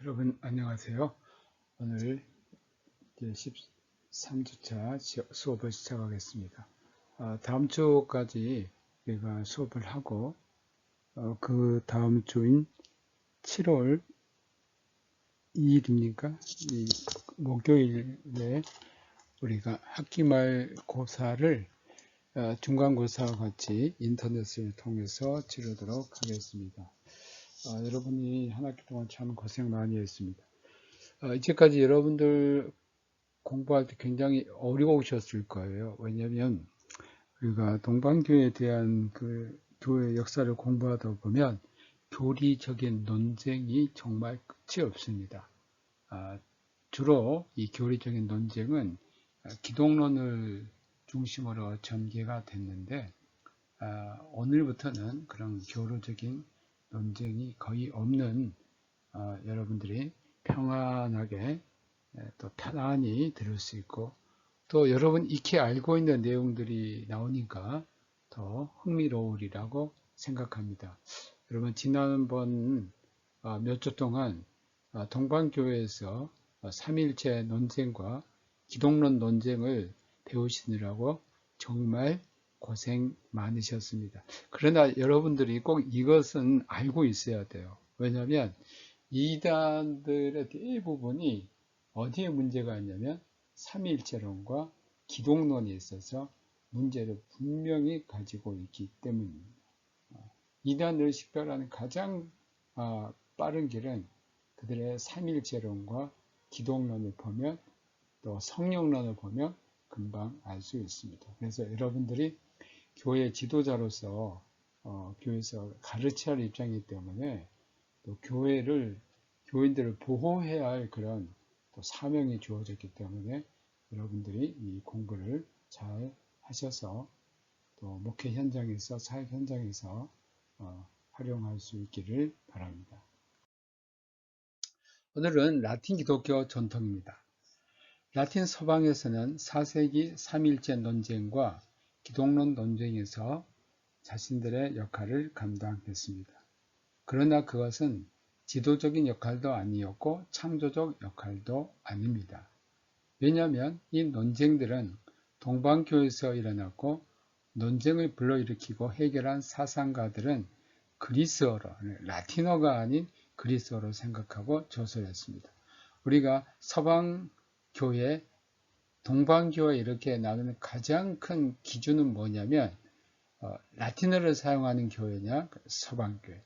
여러분 안녕하세요. 오늘 이제 13주차 수업을 시작하겠습니다. 다음 주까지 우리가 수업을 하고 그 다음 주인 7월 2일입니까? 이 목요일에 우리가 학기말 고사를 중간고사와 같이 인터넷을 통해서 치르도록 하겠습니다. 여러분이 한 학기 동안 참 고생 많이 했습니다. 이제까지 여러분들 공부할 때 굉장히 어려우셨을 거예요. 왜냐하면 우리가 동방교회에 대한 그 교회 역사를 공부하다 보면 교리적인 논쟁이 정말 끝이 없습니다. 주로 이 교리적인 논쟁은 기독론을 중심으로 전개가 됐는데 오늘부터는 그런 교리적인 논쟁이 거의 없는 여러분들이 평안하게 또 편안히 들을 수 있고 또 여러분 익히 알고 있는 내용들이 나오니까 더 흥미로우리라고 생각합니다. 여러분 지난번 몇 주 동안 동방교회에서 삼일체 논쟁과 기독론 논쟁을 배우시느라고 정말 고생 많으셨습니다. 그러나 여러분들이 꼭 이것은 알고 있어야 돼요. 왜냐하면 이단들의 대부분이 어디에 문제가 있냐면 삼위일체론과 기독론에 있어서 문제를 분명히 가지고 있기 때문입니다. 이단을 식별하는 가장 빠른 길은 그들의 삼위일체론과 기독론을 보면 또 성령론을 보면 금방 알 수 있습니다. 그래서 여러분들이 교회 지도자로서 교회에서 가르쳐야 할 입장이기 때문에 또 교인들을 보호해야 할 그런 또 사명이 주어졌기 때문에 여러분들이 이 공부를 잘 하셔서 또 목회 현장에서 사역 현장에서 활용할 수 있기를 바랍니다. 오늘은 라틴 기독교 전통입니다. 라틴 서방에서는 4세기 삼일체 논쟁과 기독론 논쟁에서 자신들의 역할을 감당했습니다. 그러나 그것은 지도적인 역할도 아니었고 창조적 역할도 아닙니다. 왜냐하면 이 논쟁들은 동방교에서 일어났고 논쟁을 불러일으키고 해결한 사상가들은 그리스어로, 라틴어가 아닌 그리스어로 생각하고 조설했습니다. 우리가 서방교회, 동방교회 이렇게 나누는 가장 큰 기준은 뭐냐면 라틴어를 사용하는 교회냐 서방교회,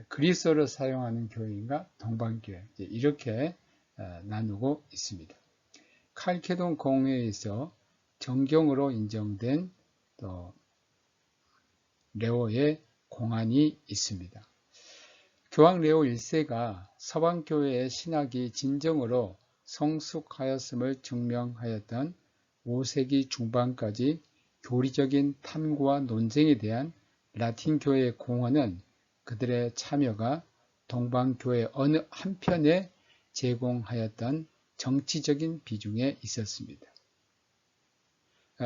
그리스어를 사용하는 교회인가 동방교회 이렇게 나누고 있습니다. 칼케돈 공회에서 정경으로 인정된 또 레오의 공안이 있습니다. 교황 레오 1세가 서방교회의 신학이 진정으로 성숙하였음을 증명하였던 5세기 중반까지 교리적인 탐구와 논쟁에 대한 라틴 교회의 공헌은 그들의 참여가 동방교회 어느 한편에 제공하였던 정치적인 비중에 있었습니다.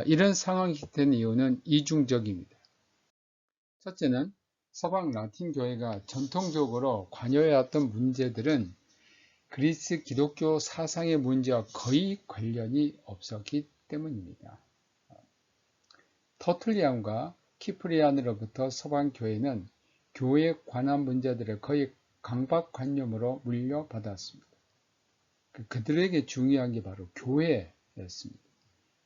이런 상황이 된 이유는 이중적입니다. 첫째는 서방 라틴 교회가 전통적으로 관여해왔던 문제들은 그리스 기독교 사상의 문제와 거의 관련이 없었기 때문입니다. 터툴리안과 키프리안으로부터 서방 교회는 교회에 관한 문제들을 거의 강박관념으로 물려받았습니다. 그들에게 중요한 게 바로 교회였습니다.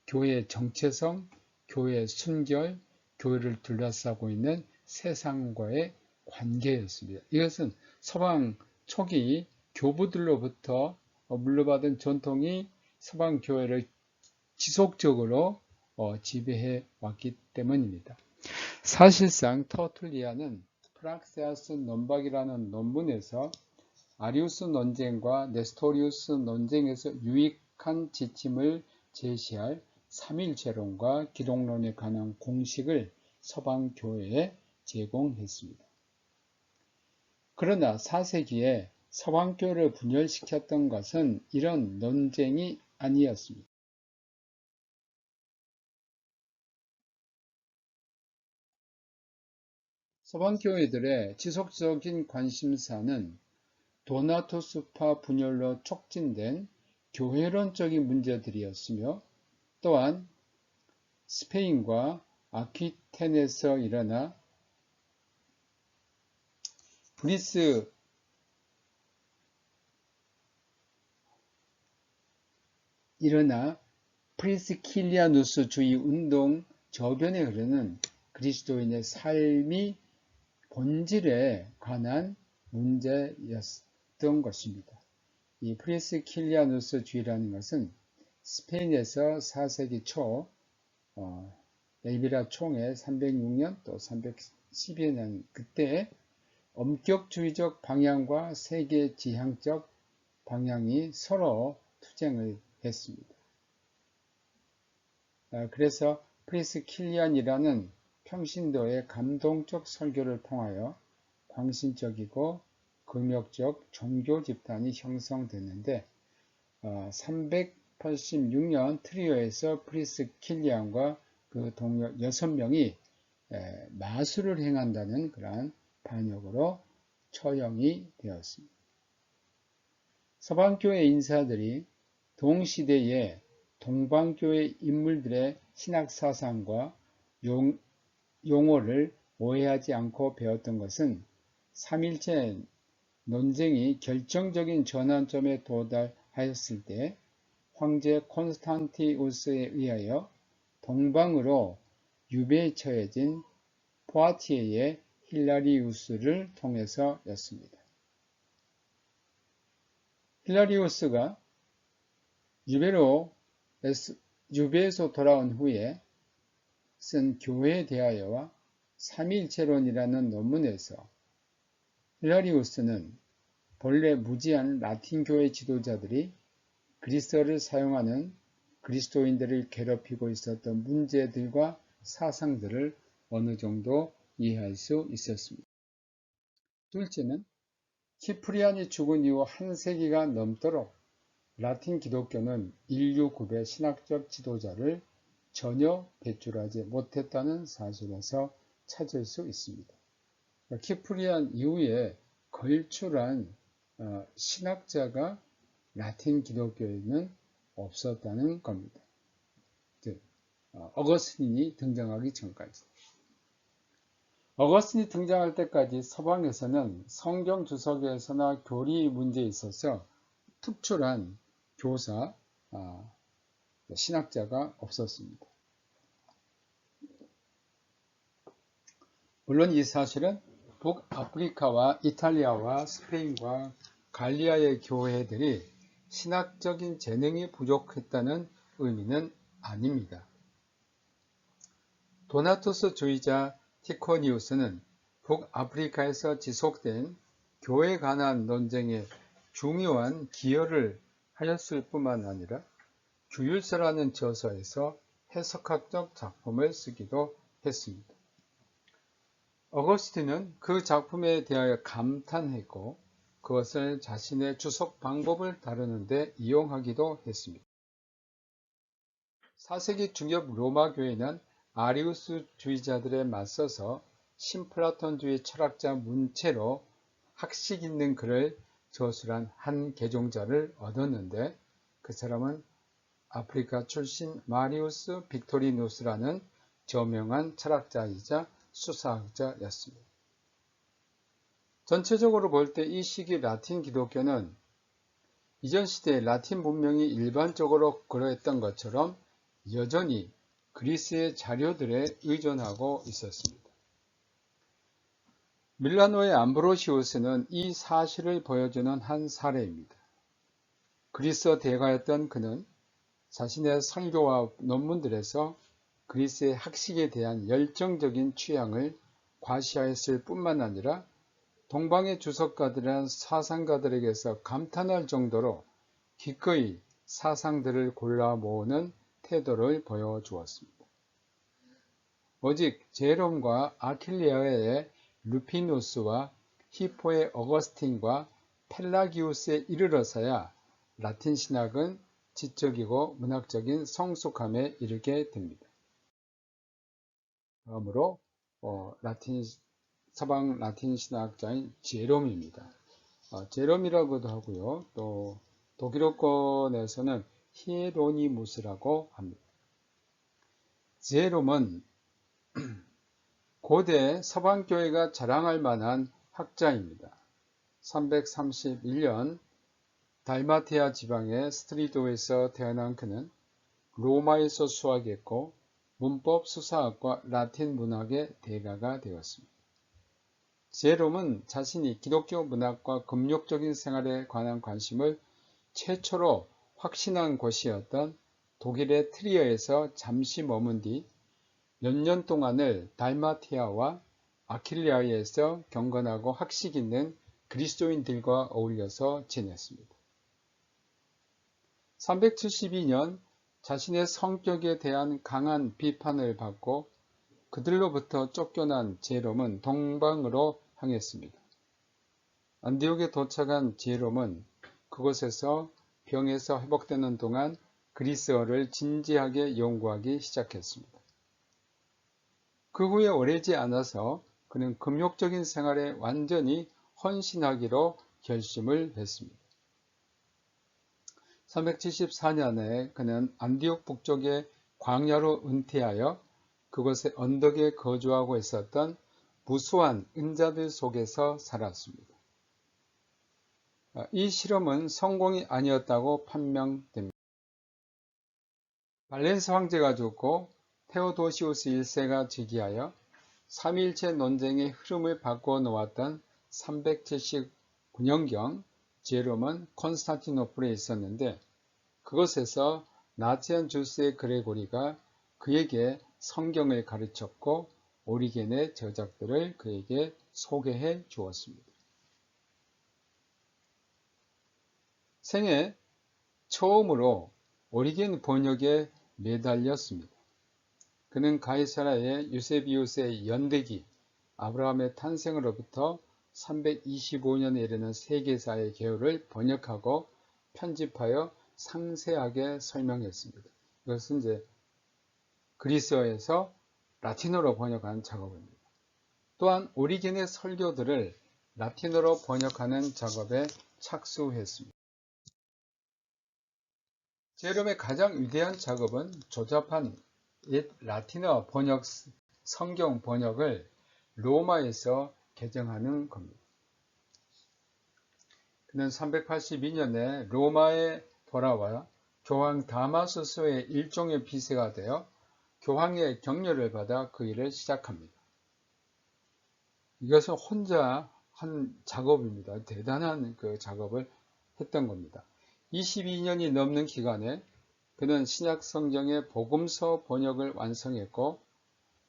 교회의 정체성, 교회의 순결, 교회를 둘러싸고 있는 세상과의 관계였습니다. 이것은 서방 초기 교부들로부터 물려받은 전통이 서방 교회를 지속적으로 지배해 왔기 때문입니다. 사실상 터툴리안은 프락세아스 논박이라는 논문에서 아리우스 논쟁과 네스토리우스 논쟁에서 유익한 지침을 제시할 삼일체론과 기독론에 관한 공식을 서방 교회에 제공했습니다. 그러나 4세기에 서방 교회를 분열시켰던 것은 이런 논쟁이 아니었습니다. 서방 교회들의 지속적인 관심사는 도나투스파 분열로 촉진된 교회론적인 문제들이었으며 또한 스페인과 아퀴텐에서 일어나 프리스킬리아누스주의 운동 저변에 흐르는 그리스도인의 삶이 본질에 관한 문제였던 것입니다. 이 프리스킬리아누스주의라는 것은 스페인에서 4세기 초 엘비라 총의 306년 또 312년 그때 엄격주의적 방향과 세계 지향적 방향이 서로 투쟁을 했습니다. 그래서 프리스킬리안이라는 평신도의 감동적 설교를 통하여 광신적이고 금욕적 종교 집단이 형성됐는데 386년 트리오에서 프리스킬리안과 그 동료 6명이 마술을 행한다는 그러한 반역으로 처형이 되었습니다. 서방교회 인사들이 동시대에 동방교회 인물들의 신학사상과 용어를 오해하지 않고 배웠던 것은 삼일체 논쟁이 결정적인 전환점에 도달하였을 때 황제 콘스탄티우스에 의하여 동방으로 유배에 처해진 포아티에의 힐라리우스를 통해서였습니다. 힐라리우스가 유배에서 돌아온 후에 쓴 교회에 대하여와 삼위일체론이라는 논문에서 힐라리우스는 본래 무지한 라틴 교회 지도자들이 그리스어를 사용하는 그리스도인들을 괴롭히고 있었던 문제들과 사상들을 어느 정도 이해할 수 있었습니다. 둘째는 키프리안이 죽은 이후 한 세기가 넘도록 라틴 기독교는 인류 구배 신학적 지도자를 전혀 배출하지 못했다는 사실에서 찾을 수 있습니다. 키프리안 이후에 걸출한 신학자가 라틴 기독교에는 없었다는 겁니다. 즉, 어거스틴이 등장하기 전까지. 어거스틴이 등장할 때까지 서방에서는 성경 주석에서나 교리 문제에 있어서 특출한 교사, 신학자가 없었습니다. 물론 이 사실은 북아프리카와 이탈리아와 스페인과 갈리아의 교회들이 신학적인 재능이 부족했다는 의미는 아닙니다. 도나투스주의자 티코니우스는 북아프리카에서 지속된 교회에 관한 논쟁에 중요한 기여를 하였을 뿐만 아니라 규율서라는 저서에서 해석학적 작품을 쓰기도 했습니다. 어거스틴은 그 작품에 대하여 감탄했고 그것을 자신의 주석 방법을 다루는 데 이용하기도 했습니다. 4세기 중엽 로마 교회는 아리우스주의자들에 맞서서 신플라톤주의 철학자 문체로 학식 있는 글을 저술한 한 개종자를 얻었는데 그 사람은 아프리카 출신 마리우스 빅토리누스라는 저명한 철학자이자 수사학자였습니다. 전체적으로 볼 때 이 시기 라틴 기독교는 이전 시대의 라틴 문명이 일반적으로 그러했던 것처럼 여전히 그리스의 자료들에 의존하고 있었습니다. 밀라노의 암브로시우스는 이 사실을 보여주는 한 사례입니다. 그리스어 대가였던 그는 자신의 설교와 논문들에서 그리스의 학식에 대한 열정적인 취향을 과시하였을 뿐만 아니라 동방의 주석가들이란 사상가들에게서 감탄할 정도로 기꺼이 사상들을 골라 모으는 태도를 보여주었습니다. 오직 제롬과 아킬레아의 루피누스와 히포의 어거스틴과 펠라기우스에 이르러서야 라틴 신학은 지적이고 문학적인 성숙함에 이르게 됩니다. 다음으로 서방 라틴 신학자인 제롬입니다. 제롬이라고도 하고요. 또 독일어권에서는 히에로니무스라고 합니다. 제롬은 고대 서방교회가 자랑할 만한 학자입니다. 331년 달마티아 지방의 스트리도에서 태어난 그는 로마에서 수학했고 문법, 수사학과 라틴 문학의 대가가 되었습니다. 제롬은 자신이 기독교 문학과 금욕적인 생활에 관한 관심을 최초로 확신한 곳이었던 독일의 트리어에서 잠시 머문 뒤 몇 년 동안을 달마티아와 아킬리아에서 경건하고 학식 있는 그리스도인들과 어울려서 지냈습니다. 372년 자신의 성격에 대한 강한 비판을 받고 그들로부터 쫓겨난 제롬은 동방으로 향했습니다. 안디옥에 도착한 제롬은 그곳에서 병에서 회복되는 동안 그리스어를 진지하게 연구하기 시작했습니다. 그 후에 오래지 않아서 그는 금욕적인 생활에 완전히 헌신하기로 결심을 했습니다. 374년에 그는 안디옥 북쪽의 광야로 은퇴하여 그곳의 언덕에 거주하고 있었던 무수한 은자들 속에서 살았습니다. 이 실험은 성공이 아니었다고 판명됩니다. 발렌스 황제가 죽고 테오도시우스 1세가 즉위하여 삼위일체 논쟁의 흐름을 바꿔 놓았던 379년경 제롬은 콘스탄티노플에 있었는데 그곳에서 나치안 주스의 그레고리가 그에게 성경을 가르쳤고 오리겐의 저작들을 그에게 소개해 주었습니다. 생애 처음으로 오리겐 번역에 매달렸습니다. 그는 가이사라의 유세비우스의 연대기 아브라함의 탄생으로부터 325년에 이르는 세계사의 개요를 번역하고 편집하여 상세하게 설명했습니다. 이것은 이제 그리스어에서 라틴어로 번역한 작업입니다. 또한 오리겐의 설교들을 라틴어로 번역하는 작업에 착수했습니다. 제롬의 가장 위대한 작업은 조잡한 옛 라틴어 번역, 성경 번역을 로마에서 개정하는 겁니다. 그는 382년에 로마에 돌아와 교황 다마수스의 일종의 비서가 되어 교황의 격려를 받아 그 일을 시작합니다. 이것은 혼자 한 작업입니다. 대단한 그 작업을 했던 겁니다. 22년이 넘는 기간에 그는 신약 성경의 복음서 번역을 완성했고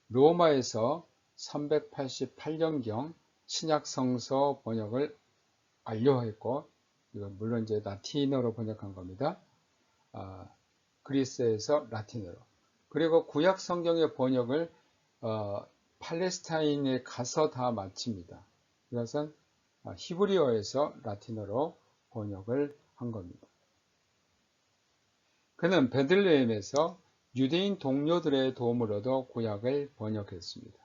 로마에서 388년경 신약 성서 번역을 완료했고 이건 물론 이제 라틴어로 번역한 겁니다. 그리스에서 라틴어로. 그리고 구약 성경의 번역을 팔레스타인에 가서 다 마칩니다. 이것은 히브리어에서 라틴어로 번역을 한 겁니다. 그는 베들레헴에서 유대인 동료들의 도움으로도 구약을 번역했습니다.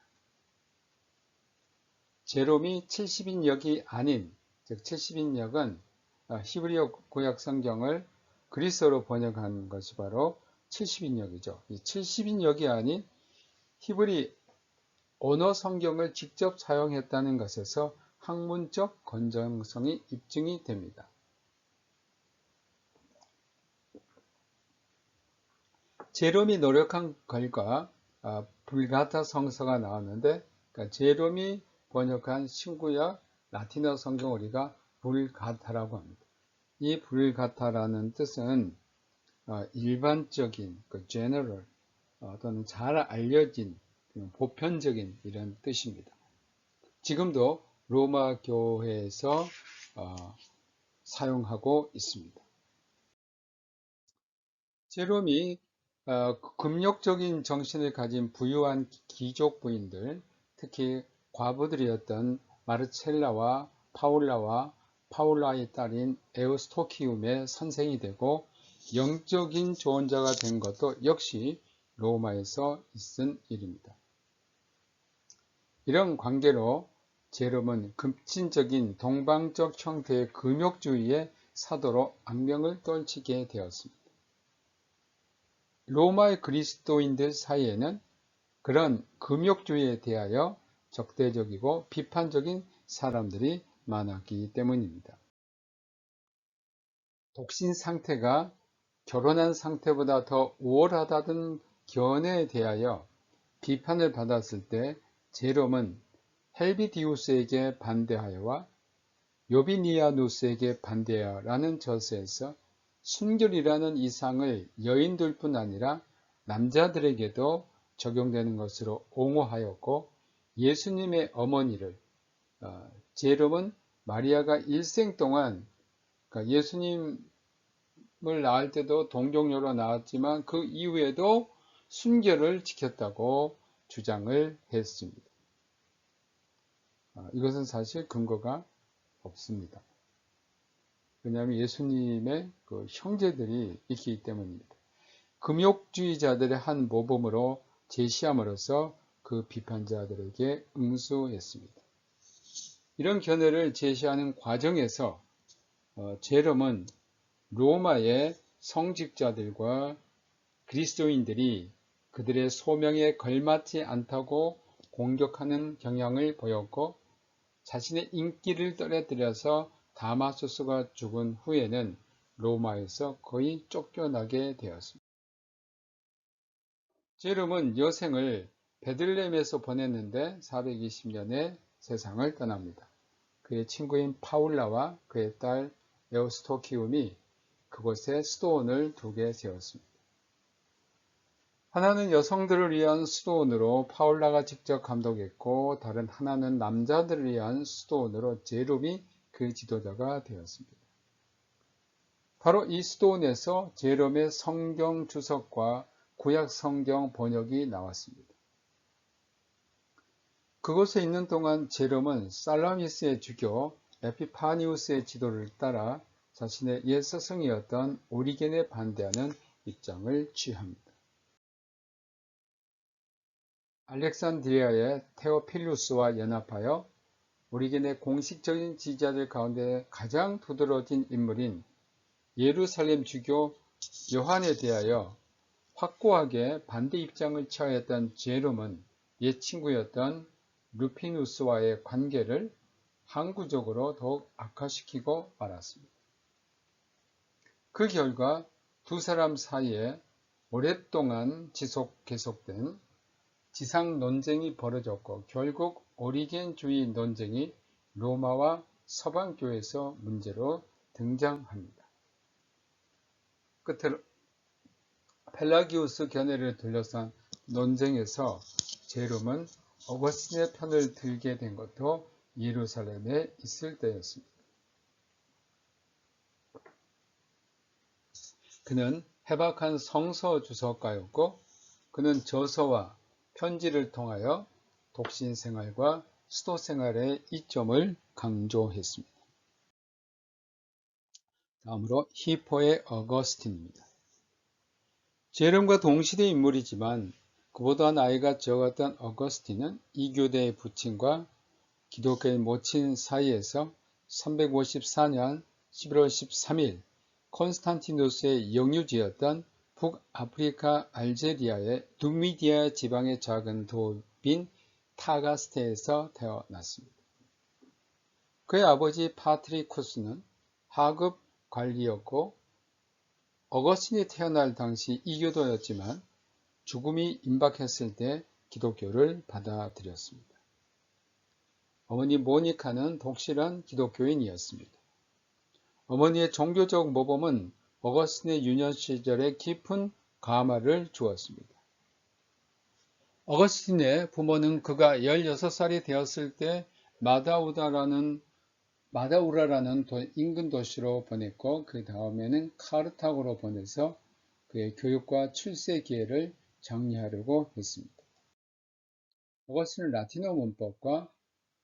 제롬이 70인역이 아닌, 즉 70인역은 히브리어 구약 성경을 그리스어로 번역한 것이 바로 70인역이죠. 이 70인역이 아닌 히브리 언어 성경을 직접 사용했다는 것에서 학문적 건전성이 입증이 됩니다. 제롬이 노력한 결과 불가타 성서가 나왔는데 그러니까 제롬이 번역한 신구약 라틴어 성경 우리가 불가타라고 합니다. 이 불가타라는 뜻은 일반적인, general 또는 잘 알려진 보편적인 이런 뜻입니다. 지금도 로마 교회에서 사용하고 있습니다. 제롬이 금욕적인 정신을 가진 부유한 귀족 부인들, 특히 과부들이었던 마르첼라와 파울라의 딸인 에우스토키움의 선생이 되고 영적인 조언자가 된 것도 역시 로마에서 있은 일입니다. 이런 관계로 제롬은 급진적인 동방적 형태의 금욕주의의 사도로 악명을 떨치게 되었습니다. 로마의 그리스도인들 사이에는 그런 금욕주의에 대하여 적대적이고 비판적인 사람들이 많았기 때문입니다. 독신 상태가 결혼한 상태보다 더 우월하다는 견해에 대하여 비판을 받았을 때 제롬은 헬비디우스에게 반대하여와 요비니아누스에게 반대하라는 저서에서 순결이라는 이상을 여인들뿐 아니라 남자들에게도 적용되는 것으로 옹호하였고, 예수님의 어머니를 제롬은 마리아가 일생 동안, 그러니까 예수님을 낳을 때도 동정녀로 낳았지만 그 이후에도 순결을 지켰다고 주장을 했습니다. 이것은 사실 근거가 없습니다. 왜냐하면 예수님의 그 형제들이 있기 때문입니다. 금욕주의자들의 한 모범으로 제시함으로써 그 비판자들에게 응수했습니다. 이런 견해를 제시하는 과정에서 제롬은 로마의 성직자들과 그리스도인들이 그들의 소명에 걸맞지 않다고 공격하는 경향을 보였고, 자신의 인기를 떨어뜨려서 다마수스가 죽은 후에는 로마에서 거의 쫓겨나게 되었습니다. 제롬은 여생을 베들레헴에서 보냈는데 420년에 세상을 떠납니다. 그의 친구인 파울라와 그의 딸 에우스토키움이 그곳에 수도원을 두게 되었습니다. 하나는 여성들을 위한 수도원으로 파울라가 직접 감독했고, 다른 하나는 남자들을 위한 수도원으로 제롬이 그 지도자가 되었습니다. 바로 이 수도원에서 제롬의 성경 주석과 구약 성경 번역이 나왔습니다. 그곳에 있는 동안 제롬은 살라미스의 주교 에피파니우스의 지도를 따라 자신의 옛 스승이었던 오리겐에 반대하는 입장을 취합니다. 알렉산드리아의 테오필루스와 연합하여 오리겐의 공식적인 지지자들 가운데 가장 두드러진 인물인 예루살렘 주교 요한에 대하여 확고하게 반대 입장을 취하였던 제롬은 옛 친구였던 루피누스와의 관계를 항구적으로 더욱 악화시키고 말았습니다. 그 결과 두 사람 사이에 오랫동안 계속된 지상 논쟁이 벌어졌고, 결국 오리겐주의 논쟁이 로마와 서방교에서 문제로 등장합니다. 끝으로 펠라기우스 견해를 둘러싼 논쟁에서 제롬은 어거스틴의 편을 들게 된 것도 예루살렘에 있을 때였습니다. 그는 해박한 성서 주석가였고, 그는 저서와 편지를 통하여 독신 생활과 수도 생활의 이점을 강조했습니다. 다음으로 히포의 어거스틴입니다. 제롬과 동시대 인물이지만 그보다 나이가 적었던 어거스틴은 이교대의 부친과 기독교의 모친 사이에서 354년 11월 13일 콘스탄티누스의 영유지였던 북아프리카 알제리아의 누미디아 지방의 작은 도읍인 타가스테에서 태어났습니다. 그의 아버지 파트리쿠스는 하급 관리였고, 어거스틴이 태어날 당시 이교도였지만 죽음이 임박했을 때 기독교를 받아들였습니다. 어머니 모니카는 독실한 기독교인이었습니다. 어머니의 종교적 모범은 어거스틴의 유년 시절에 깊은 감화를 주었습니다. 어거스틴의 부모는 그가 16살이 되었을 때 마다우라라는 인근 도시로 보냈고, 그 다음에는 카르타고로 보내서 그의 교육과 출세 기회를 정리하려고 했습니다. 어거스틴은 라틴어 문법과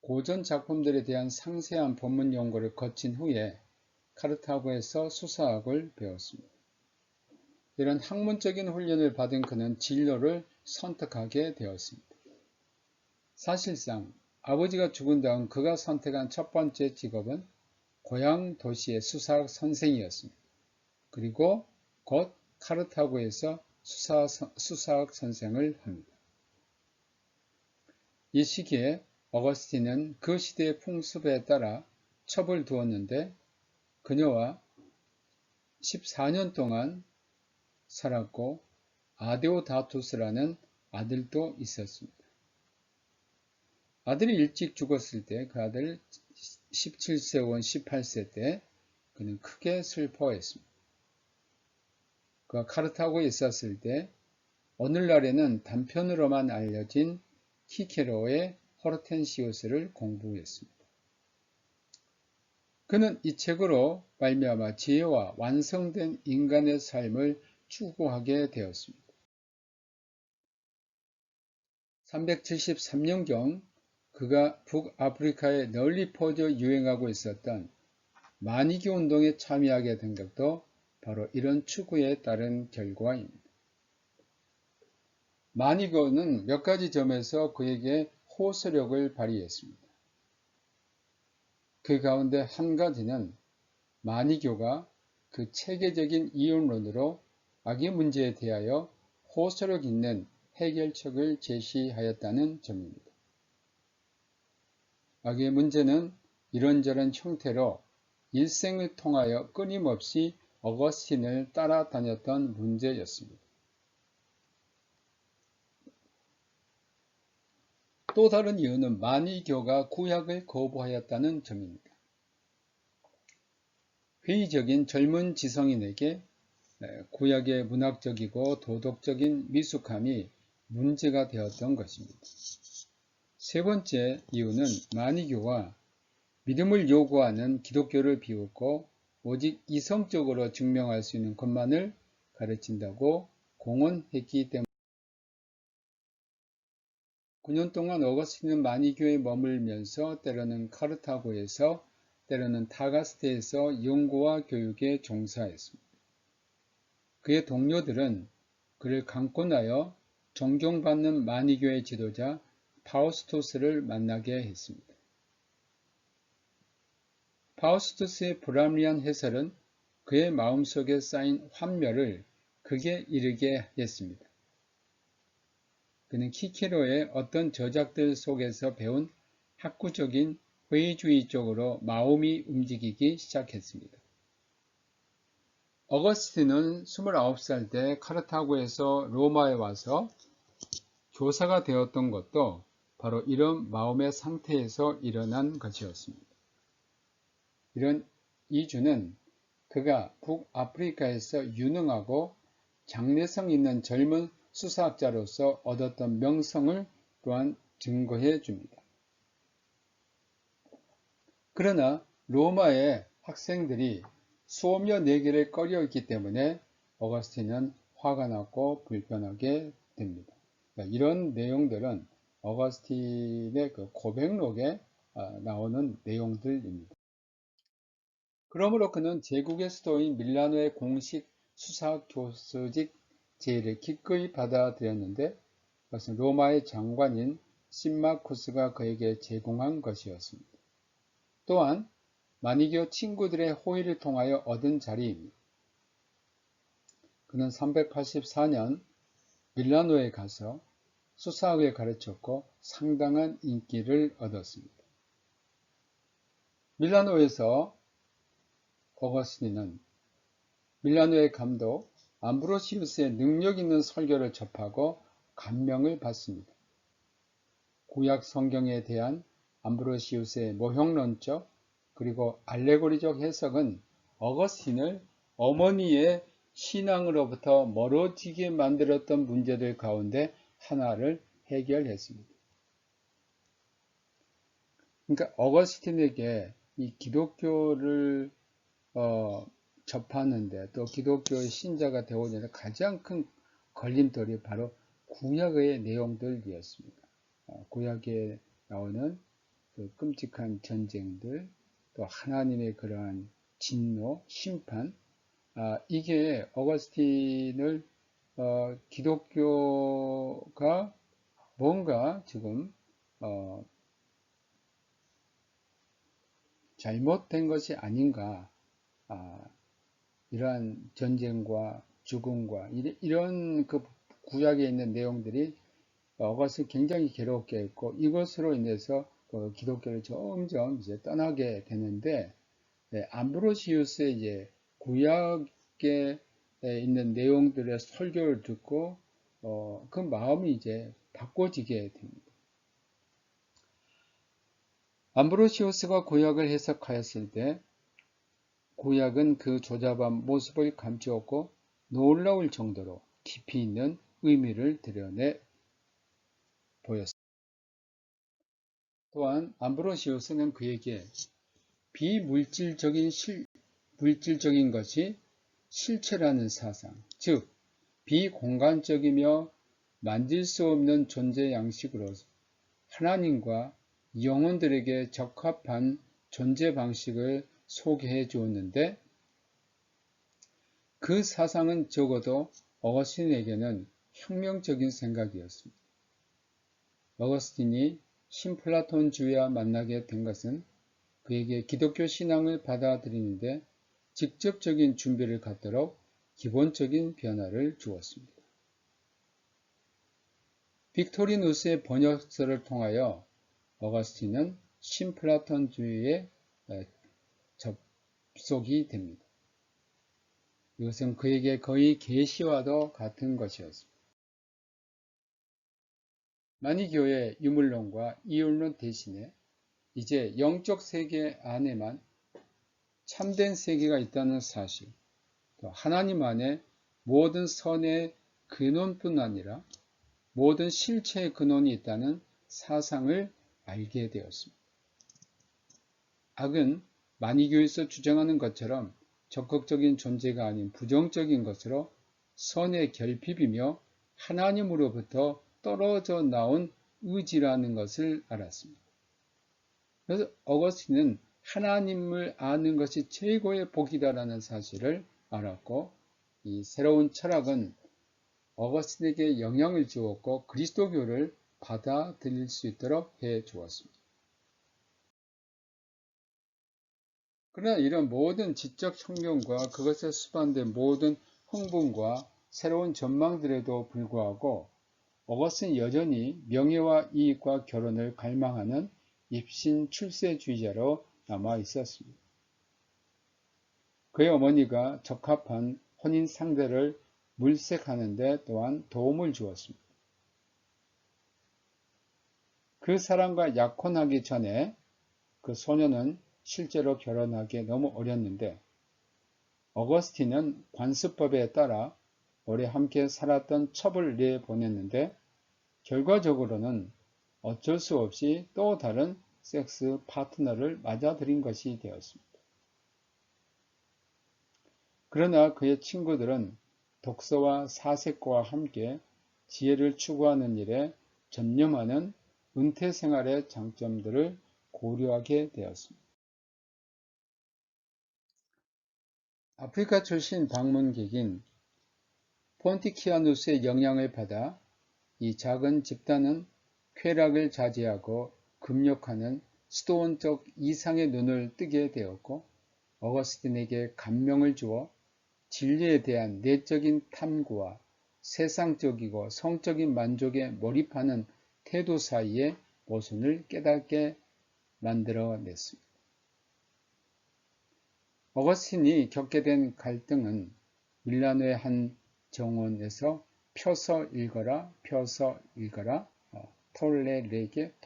고전 작품들에 대한 상세한 본문 연구를 거친 후에 카르타고에서 수사학을 배웠습니다. 이런 학문적인 훈련을 받은 그는 진로를 선택하게 되었습니다. 사실상 아버지가 죽은 다음 그가 선택한 첫 번째 직업은 고향 도시의 수사학 선생이었습니다. 그리고 곧 카르타고에서 수사학 선생을 합니다. 이 시기에 어거스틴은 그 시대의 풍습에 따라 첩을 두었는데 그녀와 14년 동안 살았고 아데오다투스라는 아들도 있었습니다. 아들이 일찍 죽었을 때 그 아들 17세 혹은 18세 때 그는 크게 슬퍼했습니다. 그가 카르타고에 있었을 때 오늘날에는 단편으로만 알려진 키케로의 호르텐시우스를 공부했습니다. 그는 이 책으로 말미암아 지혜와 완성된 인간의 삶을 추구하게 되었습니다. 373년경 그가 북아프리카에 널리 퍼져 유행하고 있었던 마니교 운동에 참여하게 된 것도 바로 이런 추구에 따른 결과입니다. 마니교는 몇 가지 점에서 그에게 호소력을 발휘했습니다. 그 가운데 한 가지는 마니교가 그 체계적인 이론으로 악의 문제에 대하여 호소력 있는 해결책을 제시하였다는 점입니다. 악의 문제는 이런저런 형태로 일생을 통하여 끊임없이 어거스틴을 따라다녔던 문제였습니다. 또 다른 이유는 마니교가 구약을 거부하였다는 점입니다. 회의적인 젊은 지성인에게 구약의 문학적이고 도덕적인 미숙함이 문제가 되었던 것입니다. 세 번째 이유는 마니교가 믿음을 요구하는 기독교를 비웃고 오직 이성적으로 증명할 수 있는 것만을 가르친다고 공언했기 때문입니다. 9년 동안 어거스틴은 마니교에 머물면서 때로는 카르타고에서 때로는 타가스테에서 연구와 교육에 종사했습니다. 그의 동료들은 그를 강권하여 존경받는 마니교의 지도자 파우스투스를 만나게 했습니다. 파우스투스의 불합리한 해설은 그의 마음속에 쌓인 환멸을 극에 이르게 했습니다. 그는 키케로의 어떤 저작들 속에서 배운 학구적인 회의주의 쪽으로 마음이 움직이기 시작했습니다. 어거스틴은 29살 때 카르타고에서 로마에 와서 교사가 되었던 것도 바로 이런 마음의 상태에서 일어난 것이었습니다. 이런 이주는 그가 북아프리카에서 유능하고 장래성 있는 젊은 수사학자로서 얻었던 명성을 또한 증거해 줍니다. 그러나 로마의 학생들이 수업료 내기를 꺼려했기 때문에 어거스틴은 화가 났고 불편하게 됩니다. 이런 내용들은 어거스틴의 그 고백록에 나오는 내용들입니다. 그러므로 그는 제국의 수도인 밀라노의 공식 수사학 교수직 제의를 기꺼이 받아들였는데 그것은 로마의 장관인 심마쿠스가 그에게 제공한 것이었습니다. 또한 마니교 친구들의 호의를 통하여 얻은 자리입니다. 그는 384년 밀라노에 가서 수사학을 가르쳤고 상당한 인기를 얻었습니다. 밀라노에서 어거스틴은 밀라노의 감독 암브로시우스의 능력 있는 설교를 접하고 감명을 받습니다. 구약 성경에 대한 암브로시우스의 모형론적 그리고 알레고리적 해석은 어거스틴을 어머니의 신앙으로부터 멀어지게 만들었던 문제들 가운데 하나를 해결했습니다. 그러니까 어거스틴에게 이 기독교를 접하는데 또 기독교의 신자가 되고자 하는 가장 큰 걸림돌이 바로 구약의 내용들이었습니다. 구약에 나오는 그 끔찍한 전쟁들, 또 하나님의 그러한 진노, 심판, 이게 어거스틴을 기독교가 뭔가 지금 잘못된 것이 아닌가. 이러한 전쟁과 죽음과 이런 그 구약에 있는 내용들이 어거스틴을 굉장히 괴롭게 했고, 이것으로 인해서 그 기독교를 점점 이제 떠나게 되는데, 암브로시우스의 이제 구약에 있는 내용들의 설교를 듣고 그 마음이 이제 바꿔지게 됩니다. 암브로시우스가 구약을 해석하였을 때 구약은 그 조잡한 모습을 감추었고 놀라울 정도로 깊이 있는 의미를 드러내 보였습니다. 또한 암브로시우스는 그에게 물질적인 것이 실체라는 사상, 즉 비공간적이며 만질 수 없는 존재 양식으로 하나님과 영혼들에게 적합한 존재 방식을 소개해 주었는데, 그 사상은 적어도 어거스틴에게는 혁명적인 생각이었습니다. 어거스틴이 신플라톤주의와 만나게 된 것은 그에게 기독교 신앙을 받아들이는데 직접적인 준비를 갖도록 기본적인 변화를 주었습니다. 빅토리누스의 번역서를 통하여 어거스틴은 신플라톤주의에 접속이 됩니다. 이것은 그에게 거의 계시와도 같은 것이었습니다. 마니교의 유물론과 이율론 대신에 이제 영적 세계 안에만 참된 세계가 있다는 사실, 또 하나님 안에 모든 선의 근원뿐 아니라 모든 실체의 근원이 있다는 사상을 알게 되었습니다. 악은 마니교에서 주장하는 것처럼 적극적인 존재가 아닌 부정적인 것으로 선의 결핍이며 하나님으로부터 떨어져 나온 의지라는 것을 알았습니다. 그래서 어거스틴은 하나님을 아는 것이 최고의 복이다라는 사실을 알았고, 이 새로운 철학은 어거스틴에게 영향을 주었고 그리스도교를 받아들일 수 있도록 해 주었습니다. 그러나 이런 모든 지적 혁명과 그것에 수반된 모든 흥분과 새로운 전망들에도 불구하고 어거스틴은 여전히 명예와 이익과 결혼을 갈망하는 입신 출세주의자로 남아 있었습니다. 그의 어머니가 적합한 혼인 상대를 물색하는 데 또한 도움을 주었습니다. 그 사람과 약혼하기 전에 그 소녀는 실제로 결혼하기에 너무 어렸는데, 어거스틴은 관습법에 따라 오래 함께 살았던 첩을 내보냈는데 결과적으로는 어쩔 수 없이 또 다른 섹스 파트너를 맞아들인 것이 되었습니다. 그러나 그의 친구들은 독서와 사색과 함께 지혜를 추구하는 일에 전념하는 은퇴 생활의 장점들을 고려하게 되었습니다. 아프리카 출신 방문객인 폰티키아누스의 영향을 받아 이 작은 집단은 쾌락을 자제하고 금욕하는 스토원적 이상의 눈을 뜨게 되었고, 어거스틴에게 감명을 주어 진리에 대한 내적인 탐구와 세상적이고 성적인 만족에 몰입하는 태도 사이의 모순을 깨닫게 만들어냈습니다. 어거스틴이 겪게 된 갈등은 밀라노의 한 정원에서 펴서 읽어라,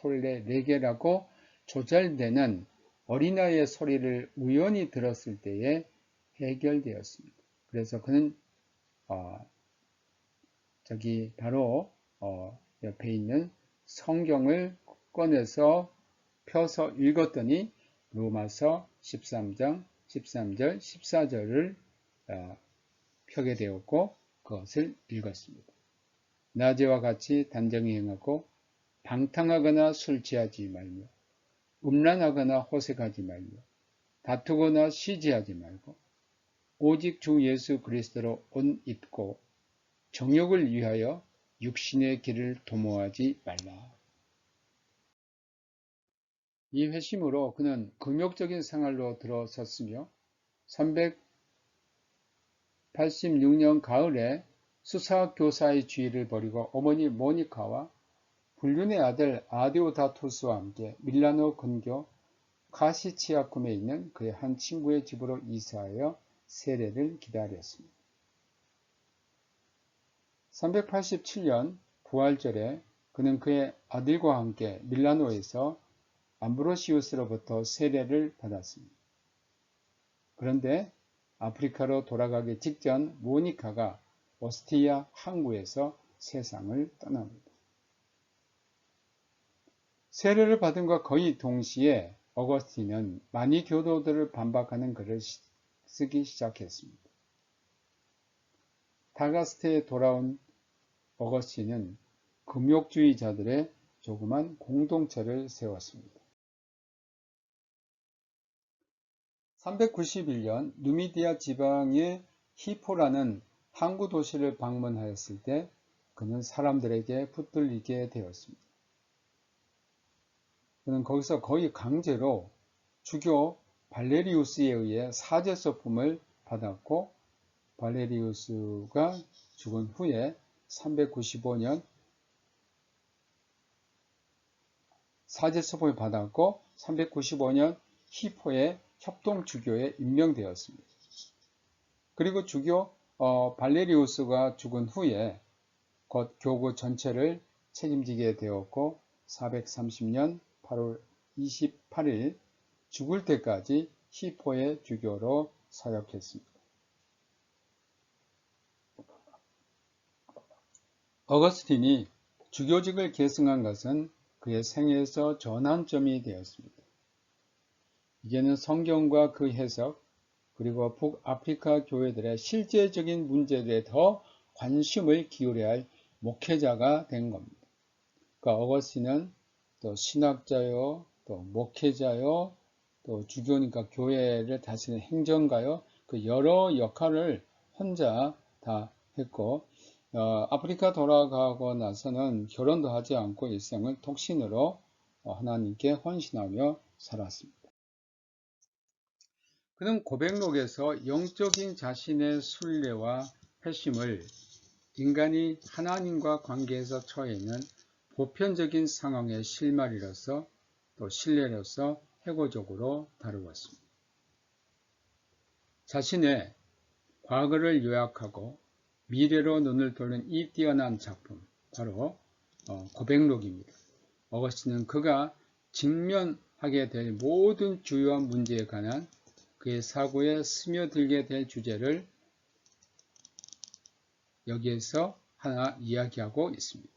톨레레게라고 조잘되는 어린아이의 소리를 우연히 들었을 때에 해결되었습니다. 그래서 그는 바로 옆에 있는 성경을 꺼내서 펴서 읽었더니 로마서 13장 13절 14절을 펴게 되었고 그것을 읽었습니다. 낮에와 같이 단정히 행하고 방탕하거나 술 취하지 말며 음란하거나 호색하지 말며 다투거나 시지하지 말고 오직 주 예수 그리스도로 옷 입고 정욕을 위하여 육신의 길을 도모하지 말라. 이 회심으로 그는 금욕적인 생활로 들어섰으며 386년 가을에 수사교사의 지위를 버리고 어머니 모니카와 불륜의 아들 아디오다토스와 함께 밀라노 근교 카시치아쿰에 있는 그의 한 친구의 집으로 이사하여 세례를 기다렸습니다. 387년 부활절에 그는 그의 아들과 함께 밀라노에서 암브로시우스로부터 세례를 받았습니다. 그런데 아프리카로 돌아가기 직전 모니카가 오스티아 항구에서 세상을 떠납니다. 세례를 받음과 거의 동시에 어거스틴은 많이 교도들을 반박하는 글을 쓰기 시작했습니다. 다가스트에 돌아온 어거스틴은 금욕주의자들의 조그만 공동체를 세웠습니다. 391년 누미디아 지방의 히포라는 항구 도시를 방문하였을 때 그는 사람들에게 붙들리게 되었습니다. 그는 거기서 거의 강제로 주교 발레리우스에 의해 사제서품을 받았고 발레리우스가 죽은 후에 395년 사제서품을 받았고 395년 히포의 협동주교에 임명되었습니다. 그리고 주교 발레리우스가 죽은 후에 곧 교구 전체를 책임지게 되었고 430년 8월 28일 죽을 때까지 히포의 주교로 사역했습니다. 어거스틴이 주교직을 계승한 것은 그의 생애에서 전환점이 되었습니다. 이제는 성경과 그 해석 그리고 북아프리카 교회들의 실제적인 문제들에 더 관심을 기울여야 할 목회자가 된 겁니다. 그러니까 어거스틴은 또 신학자요, 또 목회자요, 또 주교니까 교회를 다스리는 행정가요, 그 여러 역할을 혼자 다 했고 아프리카 돌아가고 나서는 결혼도 하지 않고 일생을 독신으로 하나님께 헌신하며 살았습니다. 그는 고백록에서 영적인 자신의 순례와 회심을 인간이 하나님과 관계에서 처해 있는 보편적인 상황의 실마리로서 또 신뢰로서 해고적으로 다루었습니다. 자신의 과거를 요약하고 미래로 눈을 돌린 이 뛰어난 작품, 바로 고백록입니다. 어거스틴은 그가 직면하게 될 모든 주요한 문제에 관한 그의 사고에 스며들게 될 주제를 여기에서 하나 이야기하고 있습니다.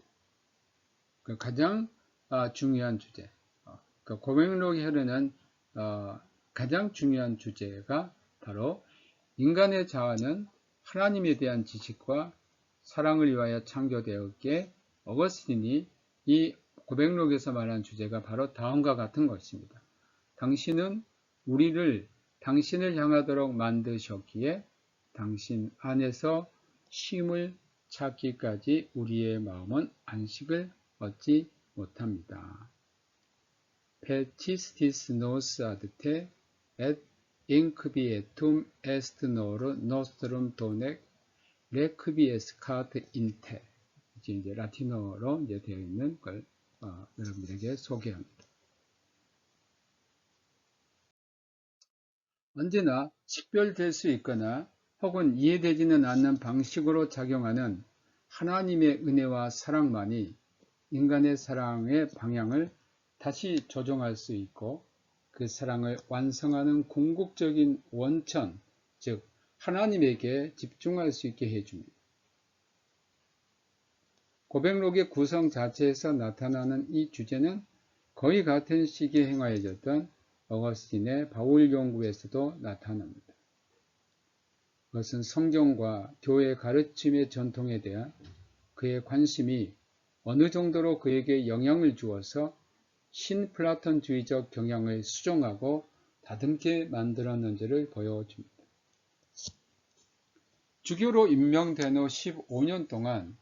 그 가장 중요한 주제, 그 고백록에 흐르는 가장 중요한 주제가 바로 인간의 자아는 하나님에 대한 지식과 사랑을 위하여 창조되었기에 어거스틴이 이 고백록에서 말하는 주제가 바로 다음과 같은 것입니다. 당신은 우리를 당신을 향하도록 만드셨기에 당신 안에서 쉼을 찾기까지 우리의 마음은 안식을 얻지 못합니다. Petistis nos adte et inquietum est nor nostrum donec requiescat in te. 이제 라틴어로 이제 되어 있는 걸 여러분들에게 소개합니다. 언제나 식별될 수 있거나 혹은 이해되지는 않는 방식으로 작용하는 하나님의 은혜와 사랑만이 인간의 사랑의 방향을 다시 조정할 수 있고 그 사랑을 완성하는 궁극적인 원천, 즉 하나님에게 집중할 수 있게 해줍니다. 고백록의 구성 자체에서 나타나는 이 주제는 거의 같은 시기에 행하여졌던 어거스틴의 바울 연구에서도 나타납니다. 그것은 성경과 교회의 가르침의 전통에 대한 그의 관심이 어느 정도로 그에게 영향을 주어서 신플라톤주의적 경향을 수정하고 다듬게 만들었는지를 보여줍니다. 주교로 임명된 후 15년 동안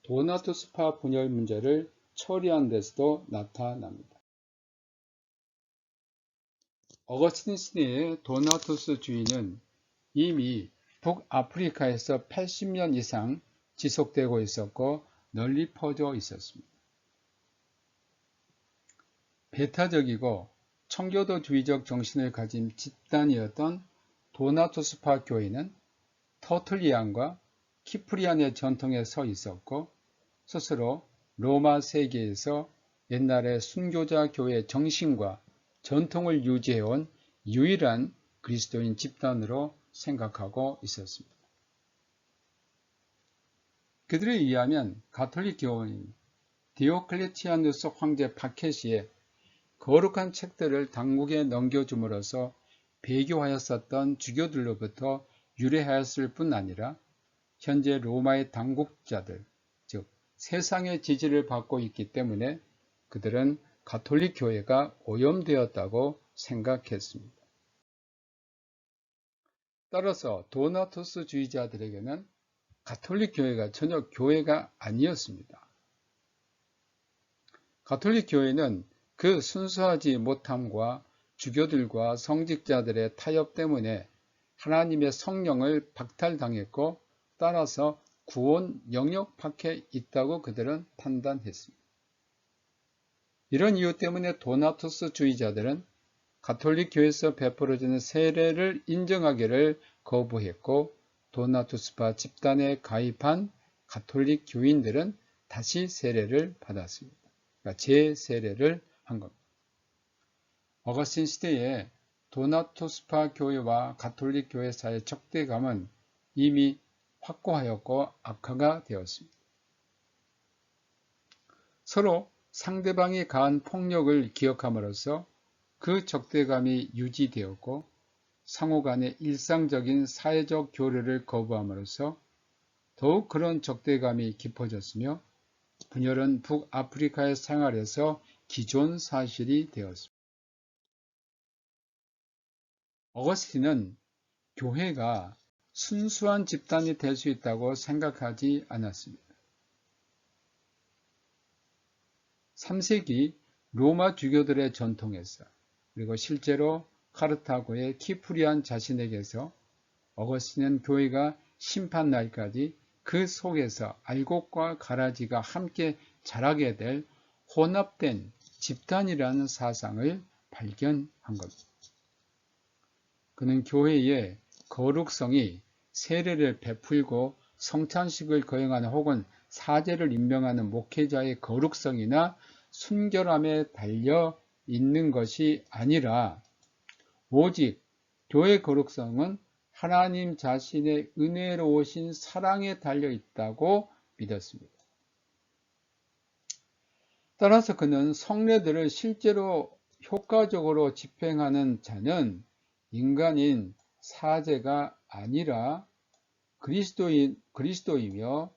도나투스파 분열 문제를 처리한 데서도 나타납니다. 어거스틴 시대의 도나투스주의는 이미 북아프리카에서 80년 이상 지속되고 있었고 널리 퍼져 있었습니다. 배타적이고 청교도주의적 정신을 가진 집단이었던 도나투스파 교회는 터툴리안과 키프리안의 전통에 서 있었고 스스로 로마 세계에서 옛날의 순교자 교회의 정신과 전통을 유지해온 유일한 그리스도인 집단으로 생각하고 있었습니다. 그들에 의하면 가톨릭 교회는 디오클레티아누스 황제 파케시의 거룩한 책들을 당국에 넘겨줌으로써 배교하였었던 주교들로부터 유래하였을 뿐 아니라 현재 로마의 당국자들, 즉 세상의 지지를 받고 있기 때문에 그들은 가톨릭 교회가 오염되었다고 생각했습니다. 따라서 도나투스주의자들에게는 가톨릭 교회가 전혀 교회가 아니었습니다. 가톨릭 교회는 그 순수하지 못함과 주교들과 성직자들의 타협 때문에 하나님의 성령을 박탈당했고 따라서 구원 영역 밖에 있다고 그들은 판단했습니다. 이런 이유 때문에 도나투스주의자들은 가톨릭 교회에서 베풀어지는 세례를 인정하기를 거부했고 도나투스파 집단에 가입한 가톨릭 교인들은 다시 세례를 받았습니다. 그러니까 재세례를 한 겁니다. 어거스틴 시대에 도나투스파 교회와 가톨릭 교회 사이의 적대감은 이미 확고하였고 악화가 되었습니다. 서로 상대방이 가한 폭력을 기억함으로써 그 적대감이 유지되었고 상호 간의 일상적인 사회적 교류를 거부함으로써 더욱 그런 적대감이 깊어졌으며 분열은 북아프리카의 생활에서 기존 사실이 되었습니다. 어거스틴은 교회가 순수한 집단이 될 수 있다고 생각하지 않았습니다. 3세기 로마 주교들의 전통에서 그리고 실제로 카르타고의 키프리안 자신에게서 어거스틴은 교회가 심판날까지 그 속에서 알곡과 가라지가 함께 자라게 될 혼합된 집단이라는 사상을 발견한 겁니다. 그는 교회의 거룩성이 세례를 베풀고 성찬식을 거행하는 혹은 사제를 임명하는 목회자의 거룩성이나 순결함에 달려 있는 것이 아니라 오직 교회 거룩성은 하나님 자신의 은혜로우신 사랑에 달려 있다고 믿었습니다. 따라서 그는 성례들을 실제로 효과적으로 집행하는 자는 인간인 사제가 아니라 그리스도이며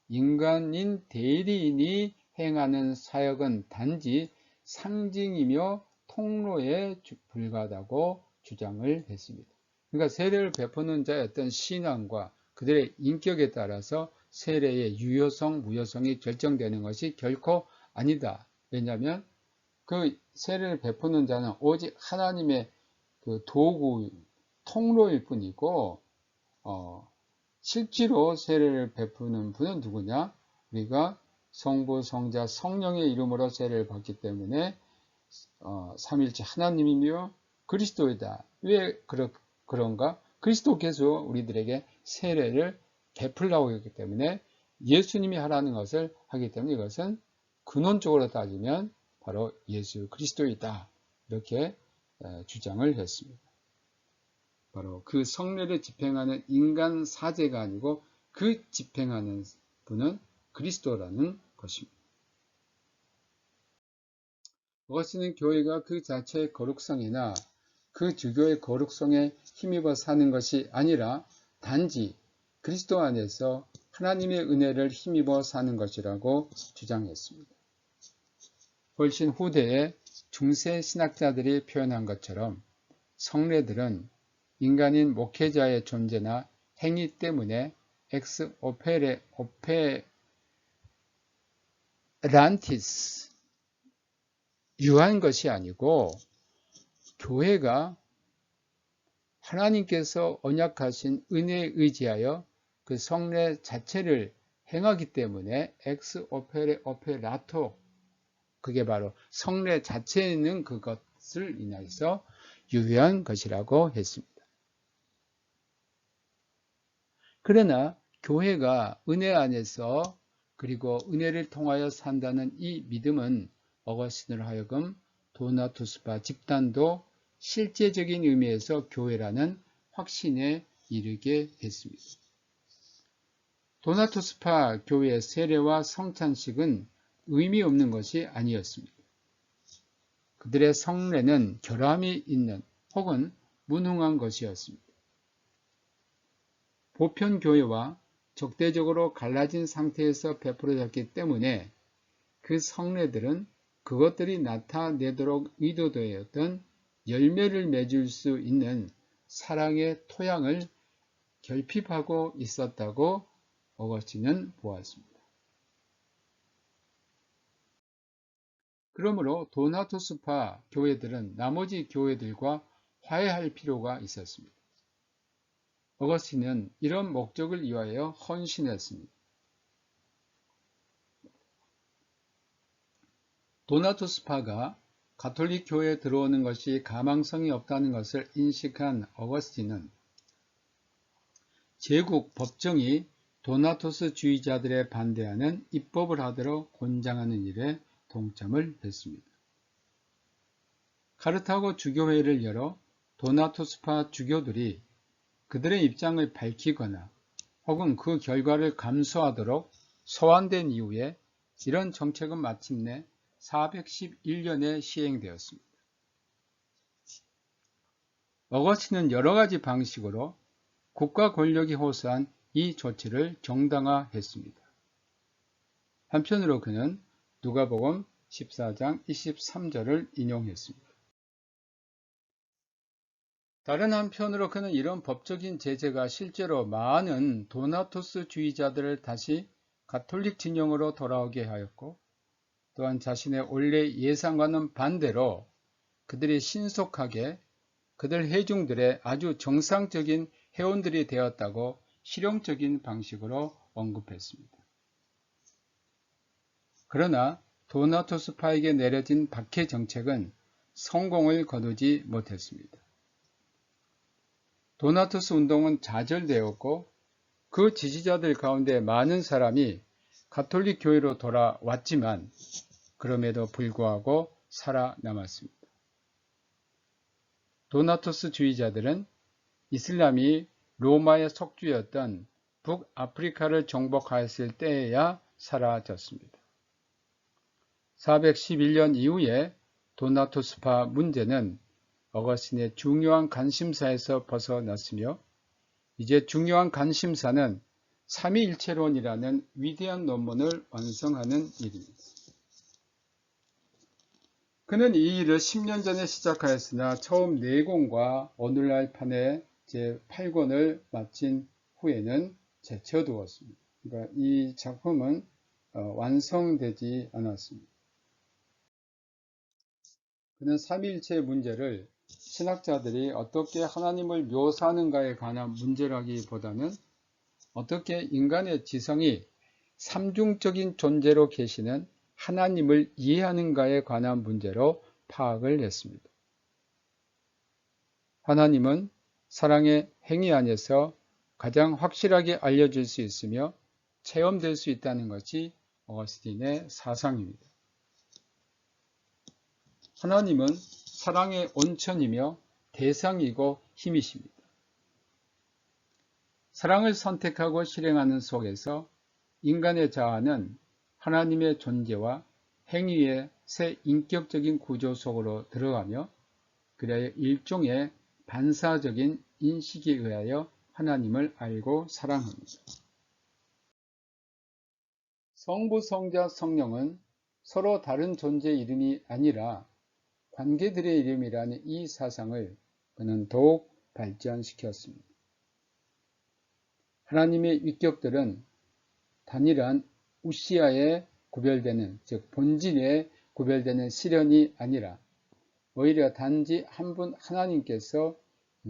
인간인 대리인이 행하는 사역은 단지 상징이며 통로에 불과하다고 주장을 했습니다. 그러니까 세례를 베푸는 자의 어떤 신앙과 그들의 인격에 따라서 세례의 유효성, 무효성이 결정되는 것이 결코 아니다. 왜냐하면 그 세례를 베푸는 자는 오직 하나님의 그 도구, 통로일 뿐이고 실제로 세례를 베푸는 분은 누구냐? 우리가 성부, 성자, 성령의 이름으로 세례를 받기 때문에 삼일째 하나님이며 그리스도이다. 왜 그런가? 그리스도께서 우리들에게 세례를 베풀라고 했기 때문에 예수님이 하라는 것을 하기 때문에 이것은 근원적으로 따지면 바로 예수 그리스도이다. 이렇게 주장을 했습니다. 바로 그 성례를 집행하는 인간 사제가 아니고 그 집행하는 분은 그리스도라는 것입니다. 어거스틴은 교회가 그 자체의 거룩성이나 그 주교의 거룩성에 힘입어 사는 것이 아니라 단지 그리스도 안에서 하나님의 은혜를 힘입어 사는 것이라고 주장했습니다. 훨씬 후대에 중세 신학자들이 표현한 것처럼 성례들은 인간인 목회자의 존재나 행위 때문에 엑스 오페란티스 유한 것이 아니고 교회가 하나님께서 언약하신 은혜에 의지하여 그 성례 자체를 행하기 때문에 엑스 오페레 오페라토, 그게 바로 성례 자체는 그것을 인하여서 유효한 것이라고 했습니다. 그러나 교회가 은혜 안에서 그리고 은혜를 통하여 산다는 이 믿음은 어거스틴으로 하여금 도나투스파 집단도 실제적인 의미에서 교회라는 확신에 이르게 했습니다. 도나투스파 교회의 세례와 성찬식은 의미 없는 것이 아니었습니다. 그들의 성례는 결함이 있는 혹은 무능한 것이었습니다. 보편교회와 적대적으로 갈라진 상태에서 베풀어졌기 때문에 그 성례들은 그것들이 나타내도록 의도되었던 열매를 맺을 수 있는 사랑의 토양을 결핍하고 있었다고 어거스틴은 보았습니다. 그러므로 도나투스파 교회들은 나머지 교회들과 화해할 필요가 있었습니다. 어거스틴은 이런 목적을 위하여 헌신했습니다. 도나투스파가 가톨릭 교회에 들어오는 것이 가망성이 없다는 것을 인식한 어거스틴은 제국 법정이 도나투스주의자들에 반대하는 입법을 하도록 권장하는 일에 동참을 했습니다. 카르타고 주교회를 열어 도나투스파 주교들이 그들의 입장을 밝히거나 혹은 그 결과를 감수하도록 소환된 이후에 이런 정책은 마침내 411년에 시행되었습니다. 어거스틴은 여러 가지 방식으로 국가 권력이 호소한 이 조치를 정당화했습니다. 한편으로 그는 누가복음 14장 23절을 인용했습니다. 다른 한편으로 그는 이런 법적인 제재가 실제로 많은 도나투스주의자들을 다시 가톨릭 진영으로 돌아오게 하였고, 또한 자신의 원래 예상과는 반대로 그들이 신속하게 그들 회중들의 아주 정상적인 회원들이 되었다고 실용적인 방식으로 언급했습니다. 그러나 도나투스파에게 내려진 박해 정책은 성공을 거두지 못했습니다. 도나투스 운동은 좌절되었고 그 지지자들 가운데 많은 사람이 가톨릭 교회로 돌아왔지만 그럼에도 불구하고 살아남았습니다. 도나투스주의자들은 이슬람이 로마의 속주였던 북아프리카를 정복하였을 때에야 사라졌습니다. 411년 이후에 도나투스파 문제는 어거스틴의 중요한 관심사에서 벗어났으며 이제 중요한 관심사는 삼위일체론이라는 위대한 논문을 완성하는 일입니다. 그는 이 일을 10년 전에 시작하였으나 처음 4권과 오늘날 판의 제8권을 마친 후에는 제쳐두었습니다. 그러니까 이 작품은 완성되지 않았습니다. 그는 삼위일체의 문제를 신학자들이 어떻게 하나님을 묘사하는가에 관한 문제라기보다는 어떻게 인간의 지성이 삼중적인 존재로 계시는 하나님을 이해하는가에 관한 문제로 파악을 했습니다. 하나님은 사랑의 행위 안에서 가장 확실하게 알려질 수 있으며 체험될 수 있다는 것이 어거스틴의 사상입니다. 하나님은 사랑의 온천이며 대상이고 힘이십니다. 사랑을 선택하고 실행하는 속에서 인간의 자아는 하나님의 존재와 행위의 새 인격적인 구조 속으로 들어가며 그래야 일종의 반사적인 인식에 의하여 하나님을 알고 사랑합니다. 성부, 성자, 성령은 서로 다른 존재의 이름이 아니라 관계들의 이름이라는 이 사상을 그는 더욱 발전시켰습니다. 하나님의 위격들은 단일한 우시아에 구별되는, 즉 본질에 구별되는 실현이 아니라 오히려 단지 한 분 하나님께서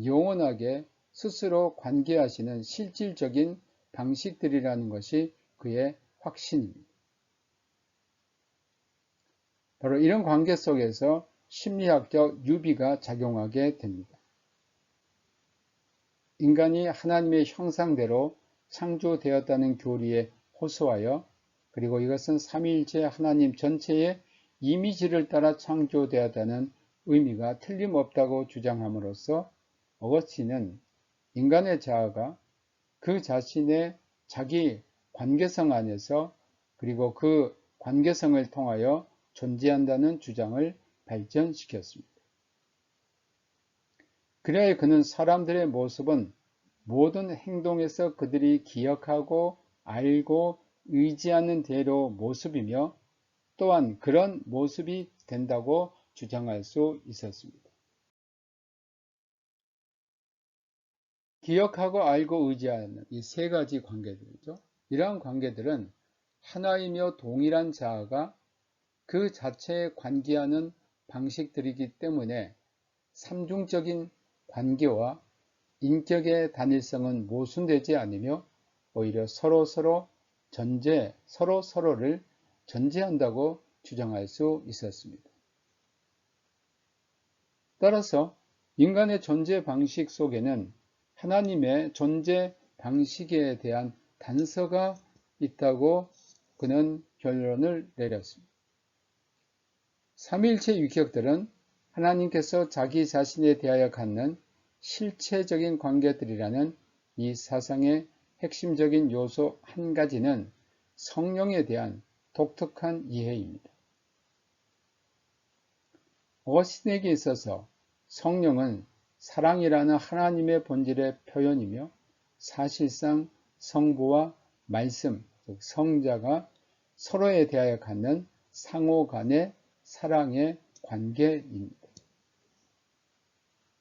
영원하게 스스로 관계하시는 실질적인 방식들이라는 것이 그의 확신입니다. 바로 이런 관계 속에서 심리학적 유비가 작용하게 됩니다. 인간이 하나님의 형상대로 창조되었다는 교리에 호소하여, 그리고 이것은 삼위일체 하나님 전체의 이미지를 따라 창조되었다는 의미가 틀림없다고 주장함으로써 어거스틴은 인간의 자아가 그 자신의 자기 관계성 안에서, 그리고 그 관계성을 통하여 존재한다는 주장을 발전시켰습니다. 그래야 그는 사람들의 모습은 모든 행동에서 그들이 기억하고 알고 의지하는 대로 모습이며, 또한 그런 모습이 된다고 주장할 수 있었습니다. 기억하고 알고 의지하는 이 세 가지 관계들이죠. 이러한 관계들은 하나이며 동일한 자아가 그 자체에 관계하는 방식들이기 때문에 삼중적인 관계와 인격의 단일성은 모순되지 않으며 오히려 서로서로를 전제한다고 주장할 수 있었습니다. 따라서 인간의 존재 방식 속에는 하나님의 존재 방식에 대한 단서가 있다고 그는 결론을 내렸습니다. 삼위일체 유격들은 하나님께서 자기 자신에 대하여 갖는 실체적인 관계들이라는 이 사상의 핵심적인 요소 한 가지는 성령에 대한 독특한 이해입니다. 어거스틴에게 있어서 성령은 사랑이라는 하나님의 본질의 표현이며, 사실상 성부와 말씀, 즉 성자가 서로에 대하여 갖는 상호 간의 사랑의 관계입니다.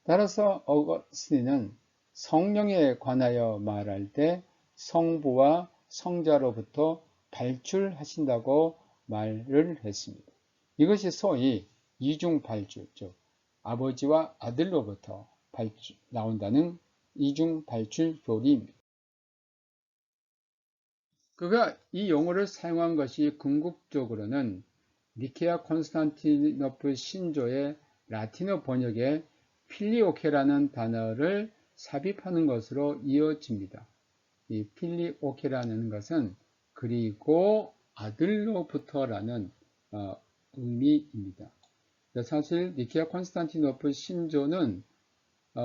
따라서 어거스틴은 성령에 관하여 말할 때 성부와 성자로부터 발출하신다고 말을 했습니다. 이것이 소위 이중발출, 즉 아버지와 아들로부터 나온다는 이중발출 교리입니다. 그가 이 용어를 사용한 것이 궁극적으로는 니케아 콘스탄티노플 신조의 라틴어 번역에 필리오케라는 단어를 삽입하는 것으로 이어집니다. 이 필리오케라는 것은 그리고 아들로부터라는 의미입니다. 사실 니케아 콘스탄티노플 신조는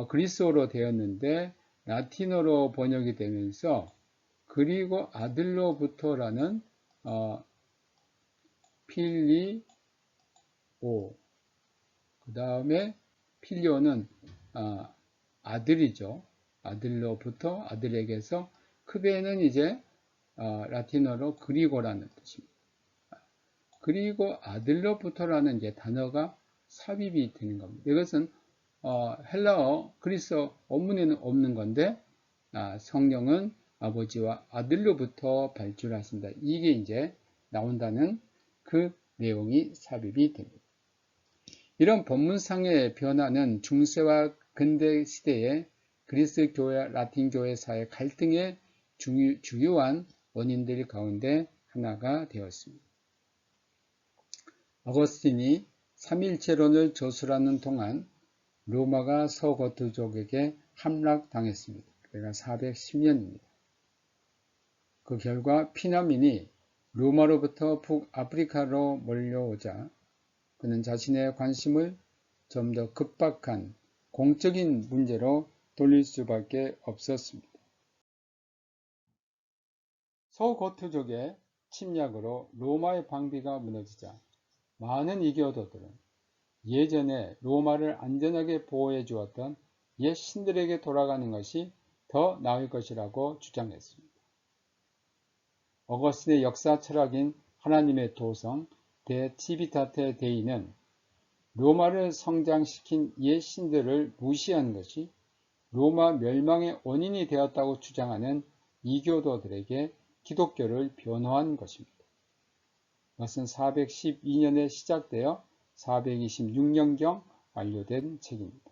그리스어로 되었는데 라틴어로 번역이 되면서 그리고 아들로부터라는 필리오, 그 다음에 필리오는 아들이죠. 아들로부터, 아들에게서, 크베는 이제 라틴어로 그리고라는 뜻입니다. 그리고 아들로부터라는 이제 단어가 삽입이 되는 겁니다. 이것은 헬라어, 그리스어 원문에는 없는 건데 성령은 아버지와 아들로부터 발출하신다. 이게 이제 나온다는 그 내용이 삽입이 됩니다. 이런 본문상의 변화는 중세와 근대 시대의 그리스 교회, 라틴 교회 사회 갈등의 주요한 원인들 가운데 하나가 되었습니다. 어거스틴이 삼일체론을 저술하는 동안 로마가 서고트족에게 함락당했습니다. 그가 410년입니다. 그 결과 피난민이 로마로부터 북아프리카로 몰려오자 그는 자신의 관심을 좀 더 급박한 공적인 문제로 돌릴 수밖에 없었습니다. 서고트족의 침략으로 로마의 방비가 무너지자 많은 이교도들은 예전에 로마를 안전하게 보호해 주었던 옛 신들에게 돌아가는 것이 더 나을 것이라고 주장했습니다. 어거스틴의 역사 철학인 하나님의 도성 데 티비타테 데이는 로마를 성장시킨 옛 신들을 무시한 것이 로마 멸망의 원인이 되었다고 주장하는 이교도들에게 기독교를 변호한 것입니다. 이것은 412년에 시작되어 426년경 완료된 책입니다.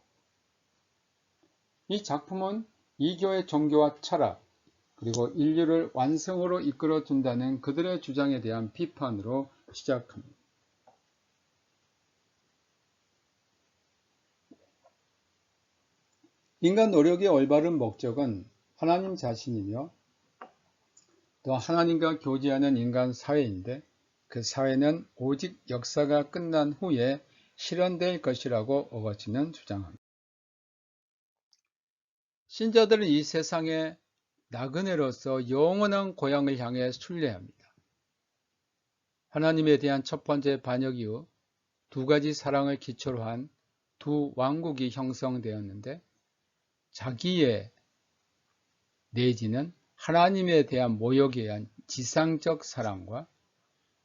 이 작품은 이교의 종교와 철학, 그리고 인류를 완성으로 이끌어준다는 그들의 주장에 대한 비판으로 시작합니다. 인간 노력의 올바른 목적은 하나님 자신이며 또 하나님과 교제하는 인간 사회인데 그 사회는 오직 역사가 끝난 후에 실현될 것이라고 어거스틴은 주장합니다. 신자들은 이 세상에 나그네로서 영원한 고향을 향해 순례합니다. 하나님에 대한 첫 번째 반역 이후 두 가지 사랑을 기초로 한 두 왕국이 형성되었는데 자기의 내지는 하나님에 대한 모욕에 의한 지상적 사랑과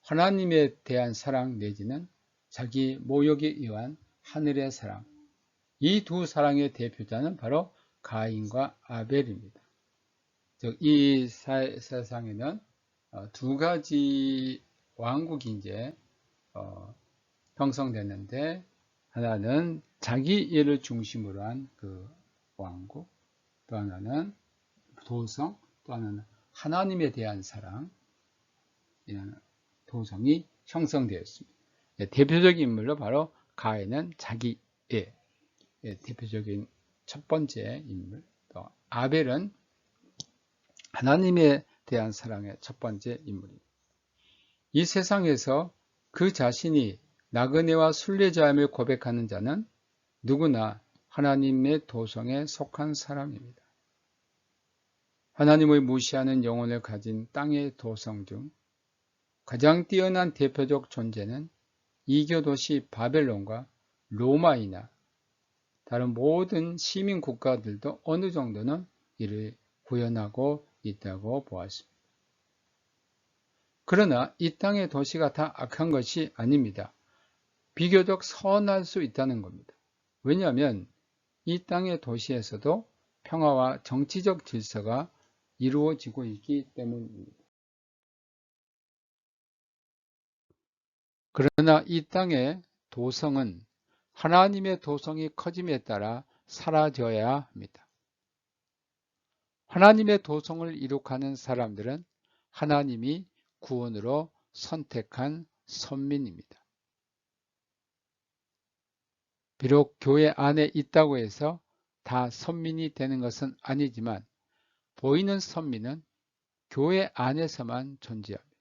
하나님에 대한 사랑 내지는 자기 모욕에 의한 하늘의 사랑, 이 두 사랑의 대표자는 바로 가인과 아벨입니다. 즉, 이 세상에는 두 가지 왕국이 이제 형성됐는데 하나는 자기 일을 중심으로 한 그 왕국, 또 하나는 도성, 또 하나는 하나님에 대한 사랑, 이런 도성이 형성되었습니다. 대표적인 인물로 바로 가인은 자기의 대표적인 첫 번째 인물, 또 아벨은 하나님에 대한 사랑의 첫 번째 인물입니다. 이 세상에서 그 자신이 나그네와 순례자임을 고백하는 자는 누구나 하나님의 도성에 속한 사람입니다. 하나님을 무시하는 영혼을 가진 땅의 도성 중 가장 뛰어난 대표적 존재는 이교 도시 바벨론과 로마이나 다른 모든 시민 국가들도 어느 정도는 이를 구현하고 있다고 보았습니다. 그러나 이 땅의 도시가 다 악한 것이 아닙니다. 비교적 선할 수 있다는 겁니다. 왜냐하면 이 땅의 도시에서도 평화와 정치적 질서가 이루어지고 있기 때문입니다. 그러나 이 땅의 도성은 하나님의 도성이 커짐에 따라 사라져야 합니다. 하나님의 도성을 이룩하는 사람들은 하나님이 구원으로 선택한 선민입니다. 비록 교회 안에 있다고 해서 다 선민이 되는 것은 아니지만 보이는 선민은 교회 안에서만 존재합니다.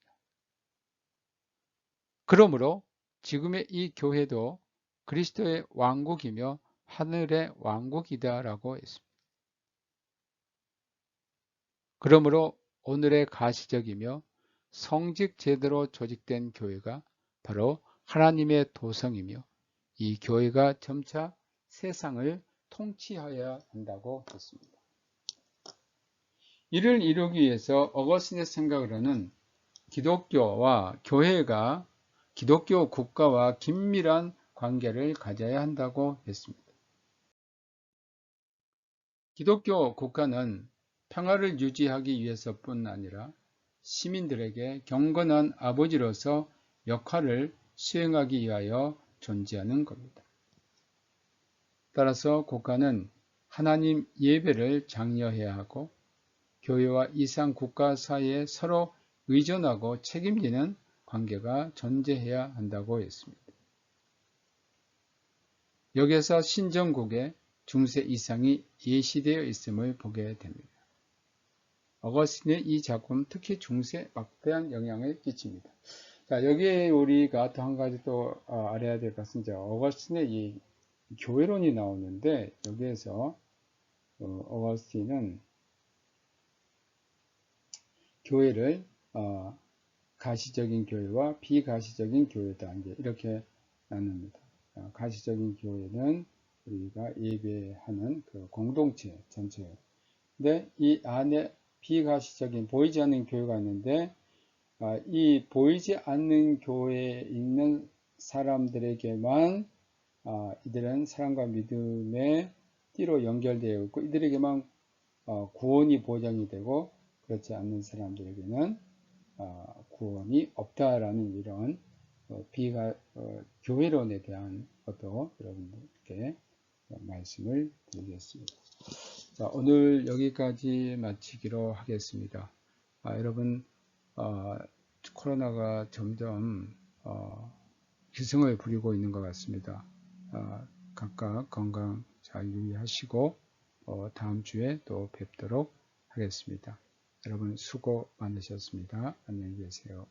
그러므로 지금의 이 교회도 그리스도의 왕국이며 하늘의 왕국이다라고 했습니다. 그러므로 오늘의 가시적이며 성직 제대로 조직된 교회가 바로 하나님의 도성이며 이 교회가 점차 세상을 통치하여야 한다고 했습니다. 이를 이루기 위해서 어거스틴의 생각으로는 기독교와 교회가 기독교 국가와 긴밀한 관계를 가져야 한다고 했습니다. 기독교 국가는 평화를 유지하기 위해서뿐 아니라 시민들에게 경건한 아버지로서 역할을 수행하기 위하여 존재하는 겁니다. 따라서 국가는 하나님 예배를 장려해야 하고 교회와 이상 국가 사이에 서로 의존하고 책임지는 관계가 존재해야 한다고 했습니다. 여기에서 신정국의 중세 이상이 예시되어 있음을 보게 됩니다. 어거스틴의 이 작품 특히 중세에 막대한 영향을 끼칩니다. 자, 여기에 우리가 또 한 가지 또 알아야 될 것은 이제 어거스틴의 이 교회론이 나오는데 여기에서 어거스틴은 교회를 가시적인 교회와 비가시적인 교회다 이렇게 나눕니다. 가시적인 교회는 우리가 예배하는 그 공동체 전체예요. 근데 이 안에 비가시적인 보이지 않는 교회가 있는데 이 보이지 않는 교회에 있는 사람들에게만 이들은 사랑과 믿음의 띠로 연결되어 있고 이들에게만 구원이 보장이 되고 그렇지 않는 사람들에게는 구원이 없다라는 이런 교회론에 대한 것도 여러분들께 말씀을 드리겠습니다. 자, 오늘 여기까지 마치기로 하겠습니다. 여러분, 코로나가 점점 기승을 부리고 있는 것 같습니다. 각각 건강 잘 유의하시고 다음 주에 또 뵙도록 하겠습니다. 여러분 수고 많으셨습니다. 안녕히 계세요.